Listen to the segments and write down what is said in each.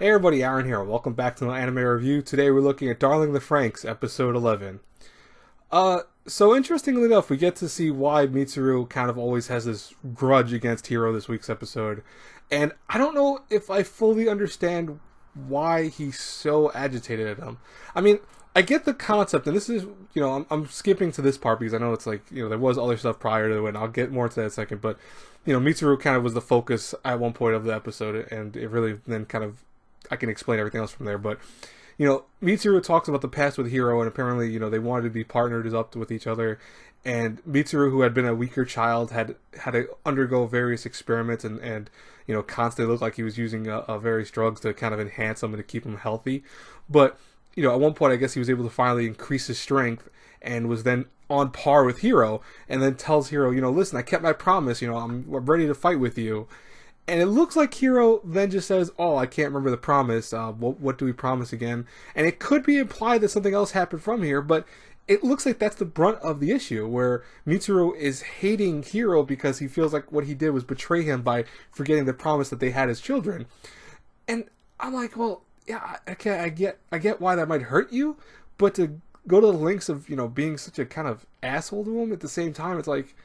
Hey everybody, Aaron here. Welcome back to my anime review. Today we're looking at Darling the FRANXX, episode 11. So interestingly enough, we get to see why Mitsuru kind of always has this grudge against Hiro this week's episode. And I don't know if I fully understand why he's so agitated at him. I mean, I get the concept, and this is, I'm skipping to this part because I know it's like, there was other stuff prior to it, and I'll get more into that in a second, but, Mitsuru kind of was the focus at one point of the episode, and it really then kind of, I can explain everything else from there, but, Mitsuru talks about the past with Hiro, and apparently, they wanted to be partnered up with each other, and Mitsuru, who had been a weaker child, had to undergo various experiments and constantly looked like he was using various drugs to kind of enhance him and to keep him healthy, but, at one point, I guess he was able to finally increase his strength and was then on par with Hiro, and then tells Hiro, listen, I kept my promise, I'm ready to fight with you. And it looks like Hiro then just says, oh, I can't remember the promise, what do we promise again? And it could be implied that something else happened from here, but it looks like that's the brunt of the issue, where Mitsuru is hating Hiro because he feels like what he did was betray him by forgetting the promise that they had as children. And I'm like, well, yeah, okay, I get why that might hurt you, but to go to the lengths of, being such a kind of asshole to him at the same time, it's like,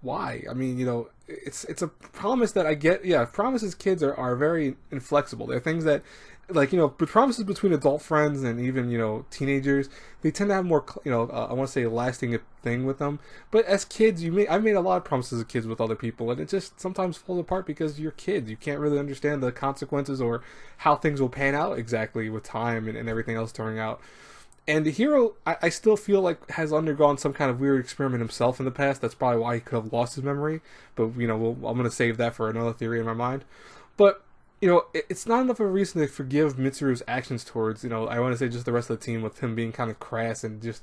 why? I mean, it's a promise that I get. Yeah, promises kids are very inflexible. They're things that, like, promises between adult friends and even, teenagers, they tend to have more, I want to say lasting thing with them. But as kids, I've made a lot of promises as kids with other people, and it just sometimes falls apart because you're kids. You can't really understand the consequences or how things will pan out exactly with time and everything else turning out. And the Hiro, I still feel like, has undergone some kind of weird experiment himself in the past. That's probably why he could have lost his memory. But, I'm going to save that for another theory in my mind. But, it's not enough of a reason to forgive Mitsuru's actions towards, I want to say just the rest of the team, with him being kind of crass and just,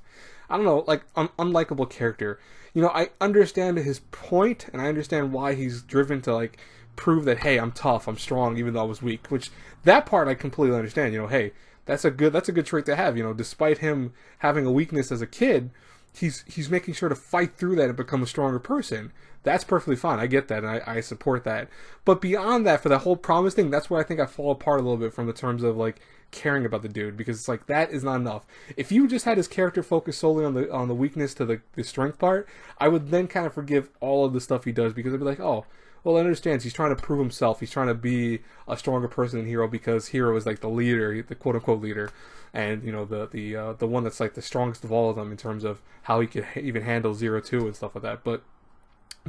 I don't know, like, unlikable character. I understand his point, and I understand why he's driven to, like, prove that, hey, I'm tough, I'm strong, even though I was weak. Which, that part I completely understand, hey, that's a good trait to have. Despite him having a weakness as a kid, he's making sure to fight through that and become a stronger person. That's perfectly fine. I get that, and I support that. But beyond that, for the whole promise thing, that's where I think I fall apart a little bit from the terms of, like, caring about the dude, because it's like, that is not enough. If you just had his character focus solely on the weakness to the strength part, I would then kind of forgive all of the stuff he does, because I'd be like, oh, well, I understand. He's trying to prove himself. He's trying to be a stronger person than Hiro, because Hiro is like the leader, the quote-unquote leader, and the one that's like the strongest of all of them in terms of how he could even handle 0-2 and stuff like that. But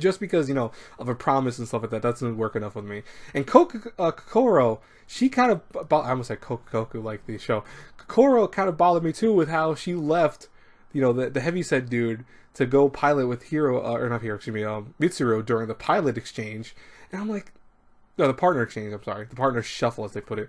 just because of a promise and stuff like that doesn't work enough with me. And Kokoro, she kind of, I almost said Koku like the show. Kokoro kind of bothered me too with how she left, the heavyset dude to go pilot with Mitsuru during the pilot exchange. And I'm like, no, the partner exchange, I'm sorry. The partner shuffle, as they put it.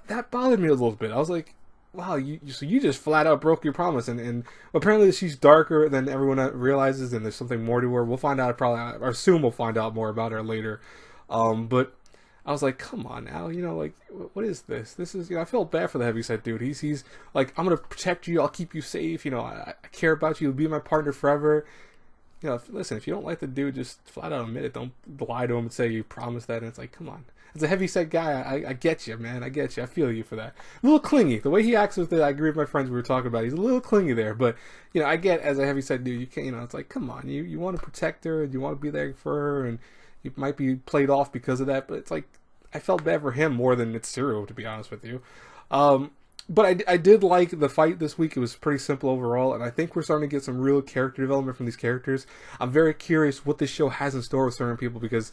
That bothered me a little bit. I was like, wow, you just flat out broke your promise. And apparently she's darker than everyone realizes, and there's something more to her. We'll find out probably, or soon we'll find out more about her later. But I was like, come on now, like, what is this? This is, I feel bad for the heavyset dude. He's like, I'm going to protect you, I'll keep you safe, I care about you, you'll be my partner forever. Listen, if you don't like the dude, just flat out admit it. Don't lie to him and say you promised that, and it's like, come on. As a heavyset guy, I get you, man, I get you, I feel you for that. A little clingy, the way he acts with it, I agree with my friends we were talking about, he's a little clingy there, but, I get, as a heavyset dude, you can't, it's like, come on, you want to protect her, and you want to be there for her, and you might be played off because of that, but it's like, I felt bad for him more than Mitsuru, to be honest with you. But I did like the fight this week. It was pretty simple overall, and I think we're starting to get some real character development from these characters. I'm very curious what this show has in store with certain people, because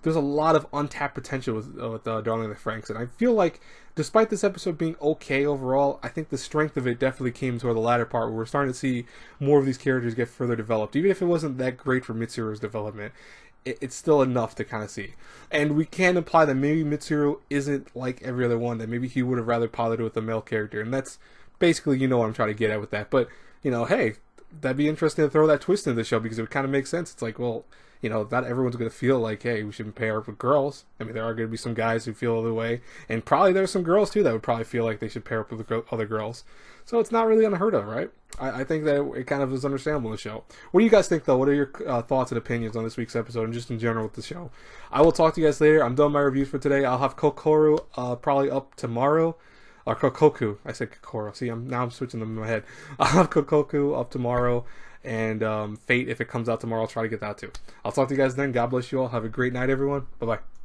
there's a lot of untapped potential with Darling the FRANXX, and I feel like, despite this episode being okay overall, I think the strength of it definitely came toward the latter part, where we're starting to see more of these characters get further developed. Even if it wasn't that great for Mitsuru's development, it's still enough to kind of see. And we can imply that maybe Mitsuru isn't like every other one, that maybe he would have rather piloted with a male character, and that's basically, what I'm trying to get at with that. But, hey, that'd be interesting to throw that twist into the show, because it would kind of make sense. It's like, well, you know, not everyone's going to feel like, hey, we should pair up with girls. I mean, there are going to be some guys who feel the other way, and probably there's some girls too that would probably feel like they should pair up with other girls. So it's not really unheard of, right? I think that it kind of is understandable in the show. What do you guys think, though? What are your thoughts and opinions on this week's episode and just in general with the show? I will talk to you guys later. I'm done my reviews for today. I'll have Kokoro probably up tomorrow. Or Kokoku. I said Kokoro. See, now I'm switching them in my head. I'll have Kokoku up tomorrow. And Fate, if it comes out tomorrow, I'll try to get that too. I'll talk to you guys then. God bless you all. Have a great night, everyone. Bye-bye.